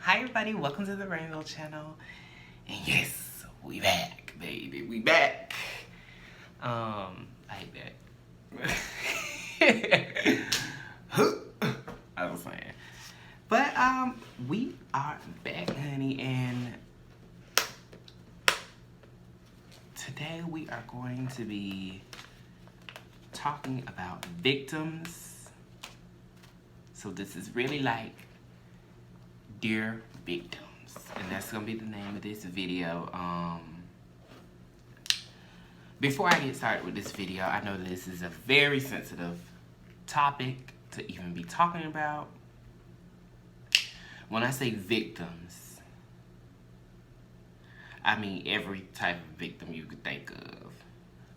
Hi everybody, welcome to the Rainbow Channel. And yes, we back, baby, we back. I hate that. I was saying. But we are back, honey, and today we are going to be talking about victims. So this is really like Dear Victims, and that's gonna be the name of this video. Before I get started with this video, I know that this is a very sensitive topic to even be talking about. When I say victims, I mean every type of victim you could think of.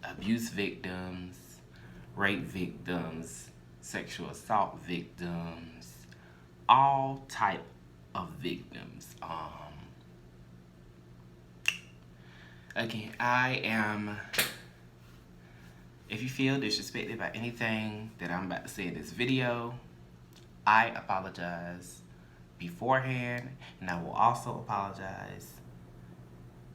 Abuse victims, rape victims, sexual assault victims, all type of victims. Again, if you feel disrespected by anything that I'm about to say in this video, I apologize beforehand, and I will also apologize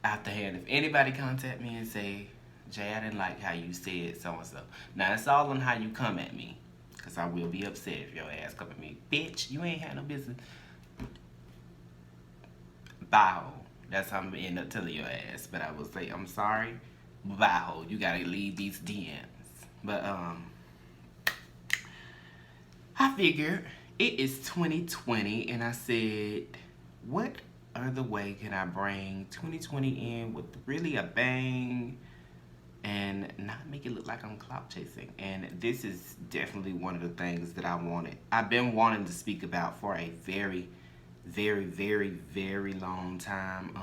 afterhand if anybody contact me and say, Jay, I didn't like how you said so-and-so. Now, it's all on how you come at me, because I will be upset if your ass come at me. Bitch, you ain't had no business. Bow. That's how I'm gonna end up telling your ass. But I will say, I'm sorry. Bow. You gotta leave these DMs. But, I figured it is 2020, and I said, what other way can I bring 2020 in with really a bang and not make it look like I'm clout chasing? And this is definitely one of the things that I wanted. I've been wanting to speak about for a very long time.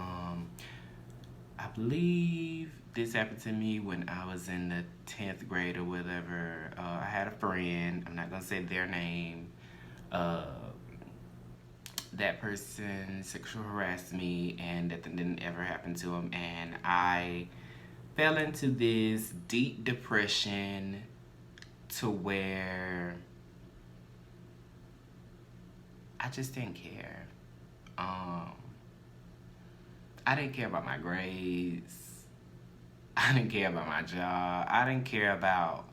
I believe this happened to me when I was in the 10th grade or whatever. I had a friend, I'm not gonna say their name. That person sexual harassed me, and that didn't ever happen to him, and I fell into this deep depression to where I just didn't care. I didn't care about my grades. I didn't care about my job. I didn't care about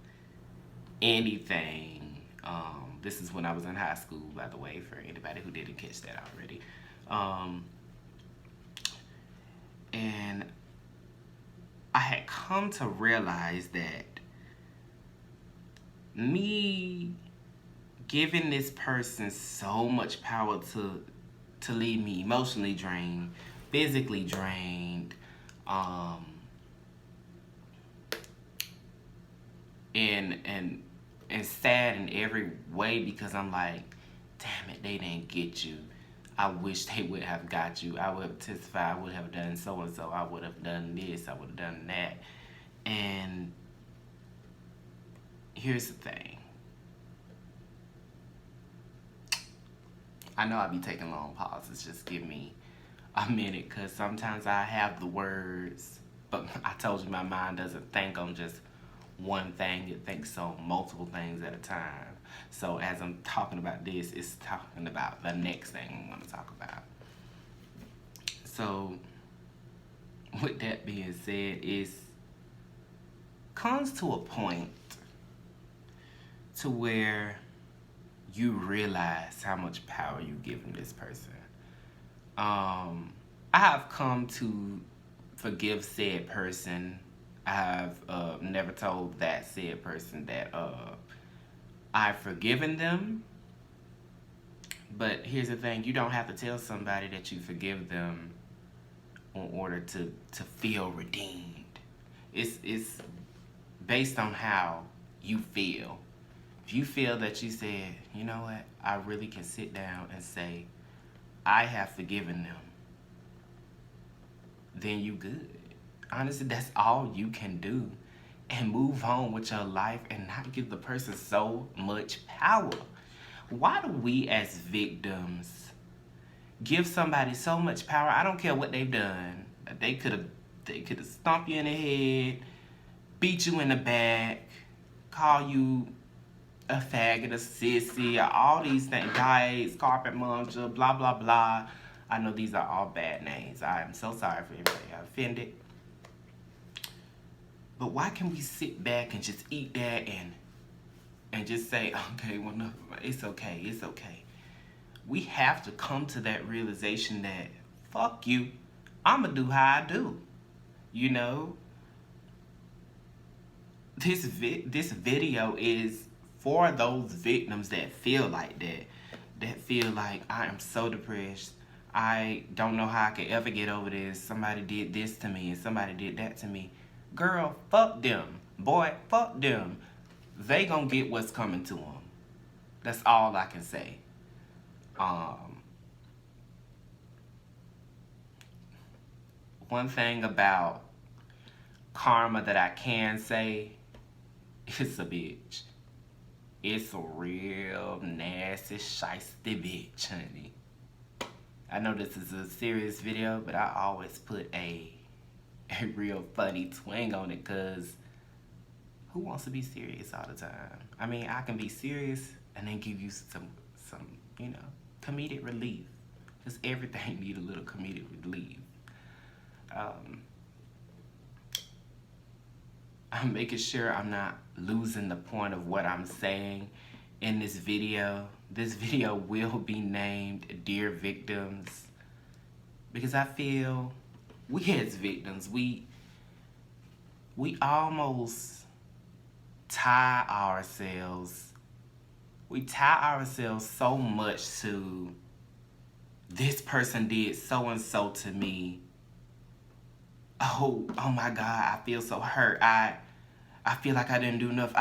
anything. This is when I was in high school, by the way, for anybody who didn't catch that already. And I had come to realize that me giving this person so much power to leave me emotionally drained, physically drained, and sad in every way, because I'm like, damn it, they didn't get you. I wish they would have got you. I would have testified, I would have done so and so, I would have done this, I would have done that. And here's the thing. I know I'll be taking long pauses, just give me a minute, because sometimes I have the words, but I told you my mind doesn't think on just one thing, it thinks on multiple things at a time. So as I'm talking about this, it's talking about the next thing I'm going to talk about. So with that being said, it comes to a point to where you realize how much power you giving this person. I have come to forgive said person. I have never told that said person that I've forgiven them. But here's the thing, you don't have to tell somebody that you forgive them in order to feel redeemed. It's based on how you feel. If you feel that you said, you know what, I really can sit down and say, I have forgiven them, then you good. Honestly, that's all you can do, and move on with your life and not give the person so much power. Why do we as victims give somebody so much power? I don't care what they've done. They could have stomped you in the head, beat you in the back, call you a faggot, a sissy, all these things, guys, carpet muncher, blah, blah, blah. I know these are all bad names. I am so sorry for anybody I offended. But why can we sit back and just eat that and just say, okay, well, no, it's okay, it's okay. We have to come to that realization that, fuck you, I'ma do how I do. You know, this video is for those victims that feel like that feel like, I am so depressed. I don't know how I could ever get over this. Somebody did this to me and somebody did that to me. Girl, fuck them. Boy, fuck them. They gonna get what's coming to them. That's all I can say. One thing about karma that I can say, it's a bitch. It's a real nasty, shiesty bitch, honey. I know this is a serious video, but I always put a real funny twang on it, because who wants to be serious all the time? I mean, I can be serious and then give you some you know, comedic relief. Just everything need a little comedic relief. I'm making sure I'm not losing the point of what I'm saying in this video. This video will be named Dear Victims, because I feel we as victims, we almost tie ourselves so much to, this person did so and so to me. Oh my God, I feel so hurt. I feel like I didn't do enough.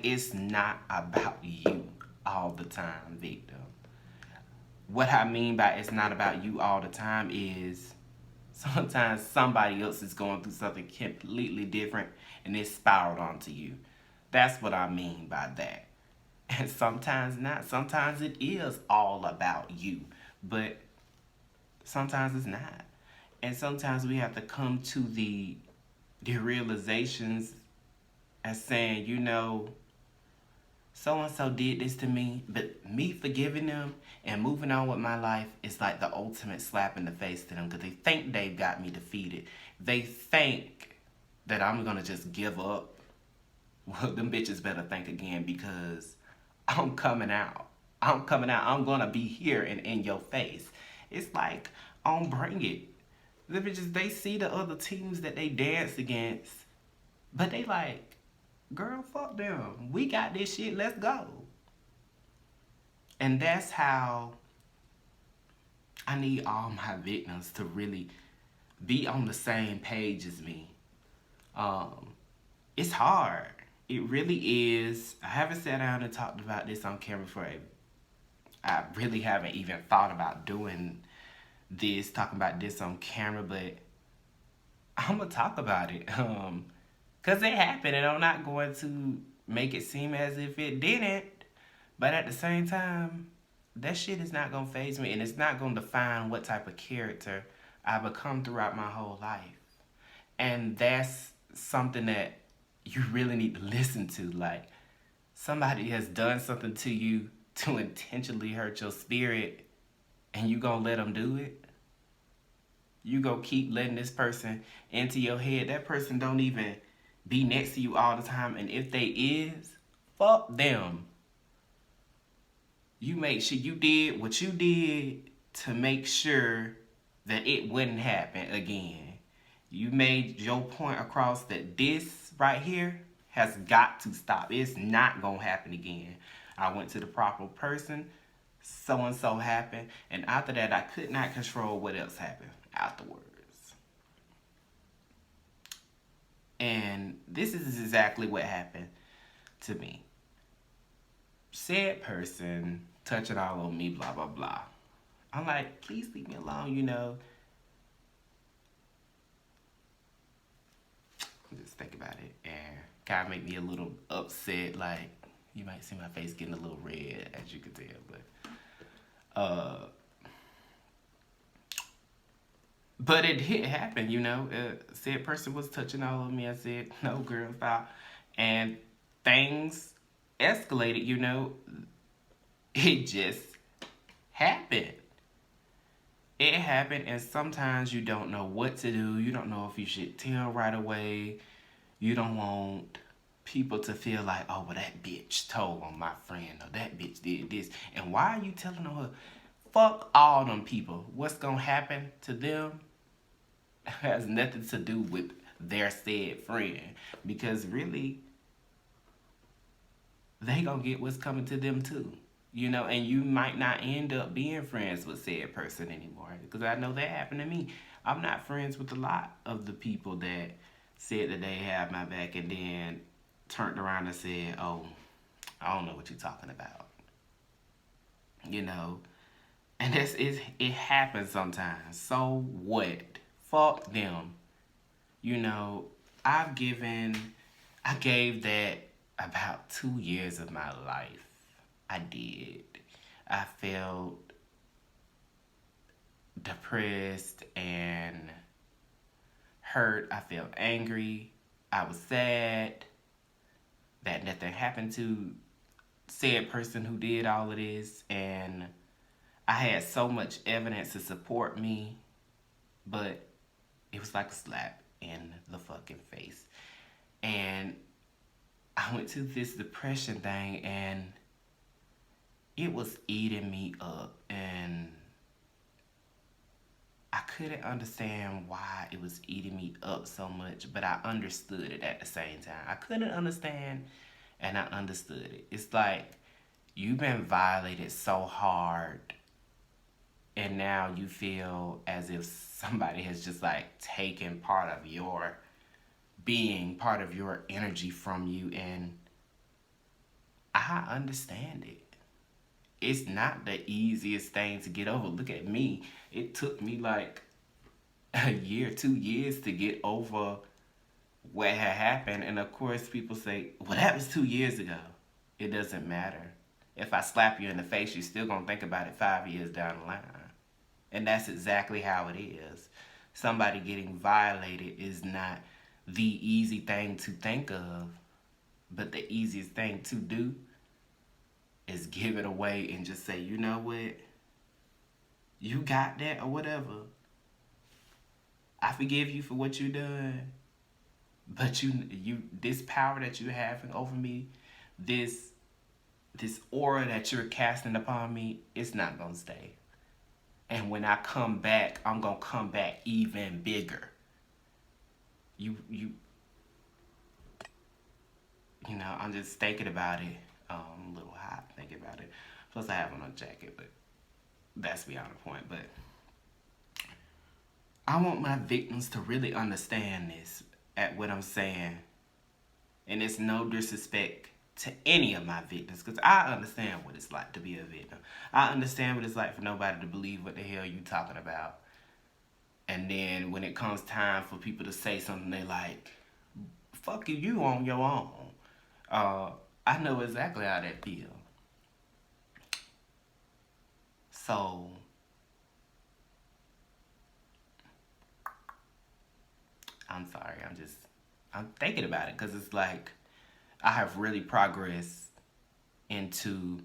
It's not about you all the time, victim. What I mean by it's not about you all the time is sometimes somebody else is going through something completely different and it spiraled onto you. That's what I mean by that. And sometimes not. Sometimes it is all about you, but sometimes it's not. And sometimes we have to come to the realizations as saying, you know, so-and-so did this to me, but me forgiving them and moving on with my life is like the ultimate slap in the face to them, because they think they've got me defeated. They think that I'm going to just give up. Well, them bitches better think again, because I'm coming out. I'm coming out. I'm going to be here and in your face. It's like, bring it. The bitches, they see the other teams that they dance against, but they like, girl, fuck them. We got this shit. Let's go. And that's how I need all my victims to really be on the same page as me. It's hard. It really is. I haven't sat down and talked about this on camera I really haven't even thought about doing this, talking about this on camera, but I'm gonna talk about it. Because it happened, and I'm not going to make it seem as if it didn't. But at the same time, that shit is not going to faze me, and it's not going to define what type of character I become throughout my whole life. And that's something that you really need to listen to. Like, somebody has done something to you to intentionally hurt your spirit, and you going to let them do it? You going to keep letting this person into your head? That person don't even be next to you all the time, and if they is, fuck them. You make sure you did what you did to make sure that it wouldn't happen again. You made your point across that this right here has got to stop. It's not gonna happen again. I went to the proper person, so-and-so happened, and after that I could not control what else happened afterwards. And this is exactly what happened to me. Said person touching all on me, blah, blah, blah. I'm like, please leave me alone, you know. Just think about it, and kind of make me a little upset. Like, you might see my face getting a little red, as you can tell, but it did happen, you know. Said person was touching all of me. I said, no, girl, stop. And things escalated, you know. It just happened. It happen, and sometimes you don't know what to do. You don't know if you should tell right away. You don't want people to feel like, oh, well, that bitch told on my friend, or that bitch did this. And why are you telling on her? Fuck all them people. What's gonna happen to them has nothing to do with their said friend. Because really, they gonna get what's coming to them too. You know, and you might not end up being friends with said person anymore. Because I know that happened to me. I'm not friends with a lot of the people that said that they have my back and then turned around and said, oh, I don't know what you're talking about. You know, and it happens sometimes. So what? Fuck them. You know, I've given, I gave that about 2 years of my life. I did. I felt depressed and hurt. I felt angry. I was sad that nothing happened to said person who did all of this. And I had so much evidence to support me, but it was like a slap in the fucking face. And I went to this depression thing, and it was eating me up, and I couldn't understand why it was eating me up so much, but I understood it at the same time. I couldn't understand, and I understood it. It's like you've been violated so hard, and now you feel as if somebody has just like taken part of your being, part of your energy from you, and I understand it. It's not the easiest thing to get over. Look at me. It took me like a year, 2 years to get over what had happened. And of course, people say, well, that was 2 years ago. It doesn't matter. If I slap you in the face, you're still going to think about it 5 years down the line. And that's exactly how it is. Somebody getting violated is not the easy thing to think of, but the easiest thing to do is give it away and just say, you know what? You got that or whatever. I forgive you for what you done. But you this power that you're having over me, this aura that you're casting upon me, it's not gonna stay. And when I come back, I'm gonna come back even bigger. You know, I'm just thinking about it. A little hot thinking about it. Plus I have on a jacket, but that's beyond the point. But I want my victims to really understand this at what I'm saying. And it's no disrespect to any of my victims, because I understand what it's like to be a victim. I understand what it's like for nobody to believe what the hell you talking about. And then when it comes time for people to say something, they like, fuck you on your own. I know exactly how that feels. So, I'm sorry, I'm thinking about it, because it's like, I have really progressed into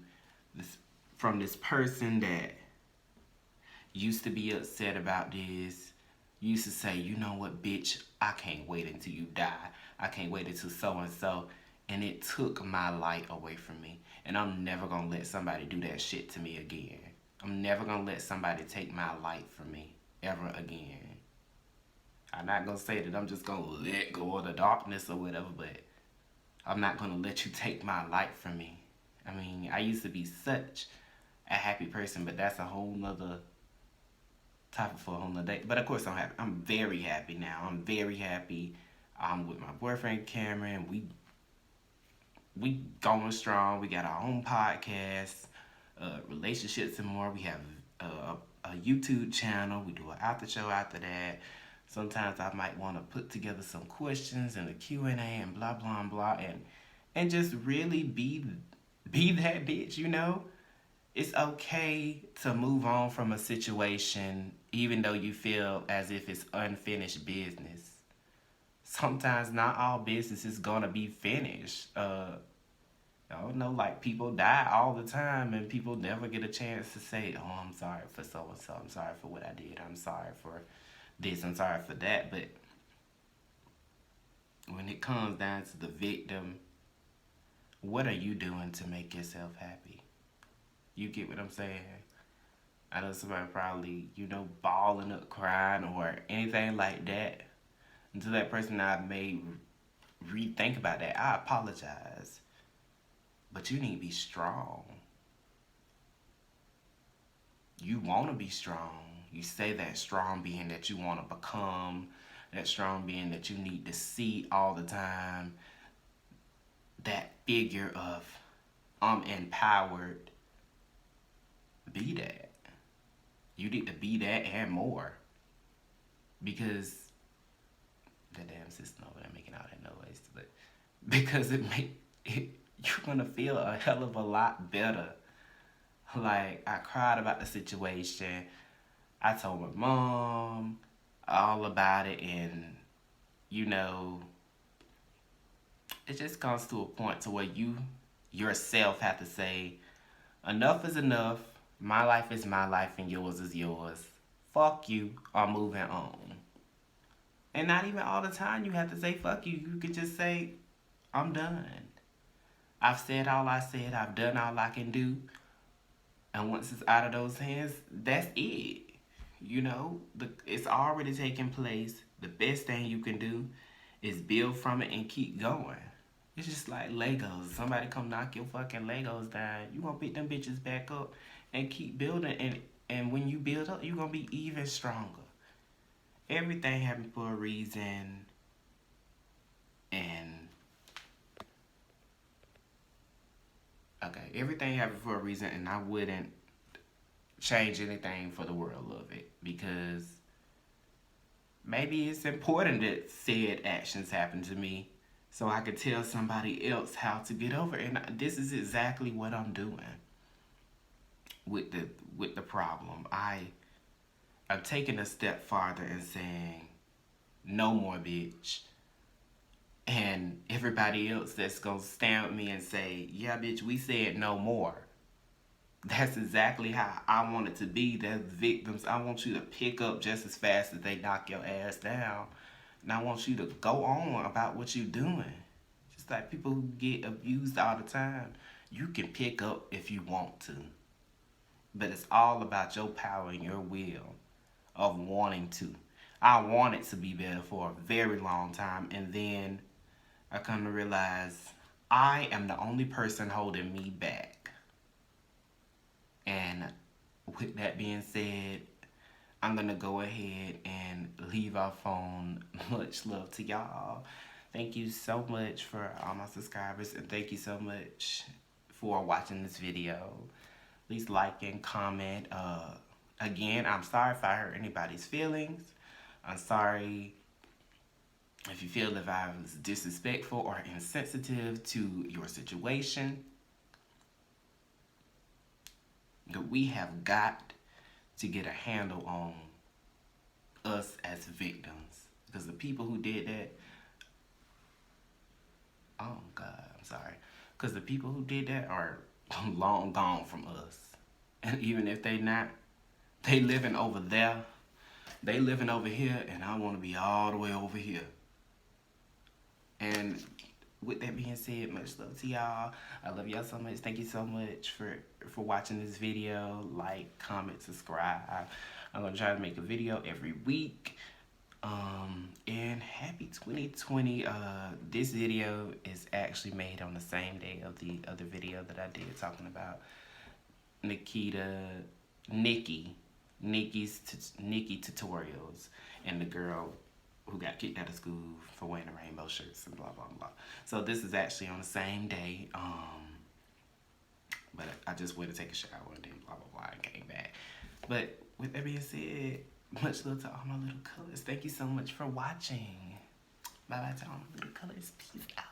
this, from this person that used to be upset about this, used to say, you know what, bitch, I can't wait until you die. I can't wait until so-and-so. And it took my light away from me. And I'm never going to let somebody do that shit to me again. I'm never going to let somebody take my light from me ever again. I'm not going to say that I'm just going to let go of the darkness or whatever, but I'm not going to let you take my light from me. I mean, I used to be such a happy person, but that's a whole nother topic for a whole nother day. But of course, I'm happy. I'm very happy now. I'm very happy. I'm with my boyfriend Cameron. We going strong. We got our own podcast, relationships and more. We have a YouTube channel. We do an after show after that. Sometimes I might want to put together some questions and a Q&A and blah, blah, blah. And just really be that bitch, you know? It's okay to move on from a situation even though you feel as if it's unfinished business. Sometimes not all business is gonna be finished. I don't know, like people die all the time and people never get a chance to say, oh, I'm sorry for so and so. I'm sorry for what I did. I'm sorry for this. I'm sorry for that. But when it comes down to the victim, what are you doing to make yourself happy? You get what I'm saying? I know somebody probably, balling up, crying, or anything like that. And to that person, I may rethink about that. I apologize. But you need to be strong. You want to be strong. You say that strong being that you want to become, that strong being that you need to see all the time, that figure of I'm empowered. Be that. You need to be that and more. Because the damn system over there making all that noise. But because you're gonna feel a hell of a lot better. Like, I cried about the situation. I told my mom all about it, and it just comes to a point to where you yourself have to say, enough is enough. My life is my life and yours is yours. Fuck you, I'm moving on. And not even all the time you have to say fuck you. You could just say, I'm done. I've said all I said. I've done all I can do. And once it's out of those hands, that's it. It's already taken place. The best thing you can do is build from it and keep going. It's just like Legos. Somebody come knock your fucking Legos down. You gonna pick them bitches back up and keep building. And when you build up, you gonna be even stronger. Everything happened for a reason. Everything happened for a reason, and I wouldn't change anything for the world of it, because maybe it's important that said actions happen to me so I could tell somebody else how to get over it. And this is exactly what I'm doing with the problem. I'm taking a step farther and saying, no more, bitch. And everybody else that's gonna stand with me and say, yeah, bitch, we said no more. That's exactly how I want it to be. That's victims. I want you to pick up just as fast as they knock your ass down. And I want you to go on about what you're doing. Just like people who get abused all the time. You can pick up if you want to. But it's all about your power and your will of wanting to. I wanted to be better for a very long time. And then I come to realize I am the only person holding me back. And with that being said, I'm going to go ahead and leave our phone. Much love to y'all. Thank you so much for all my subscribers. And thank you so much for watching this video. Please like and comment. Again, I'm sorry if I hurt anybody's feelings. I'm sorry if you feel if I was disrespectful or insensitive to your situation. That we have got to get a handle on us as victims. Because the people who did that, oh God, I'm sorry. Because the people who did that are long gone from us. And even if they not, they living over there. They living over here, and I want to be all the way over here. And with that being said, much love to y'all. I love y'all so much. Thank you so much for watching this video. Like, comment, subscribe. I'm going to try to make a video every week. And happy 2020. This video is actually made on the same day of the other video that I did talking about Nikki tutorials and the girl who got kicked out of school for wearing the rainbow shirts and blah, blah, blah. So this is actually on the same day. But I just went to take a shower and then blah, blah, blah, and came back. But with that being said, much love to all my little colors. Thank you so much for watching. Bye-bye to all my little colors. Peace out.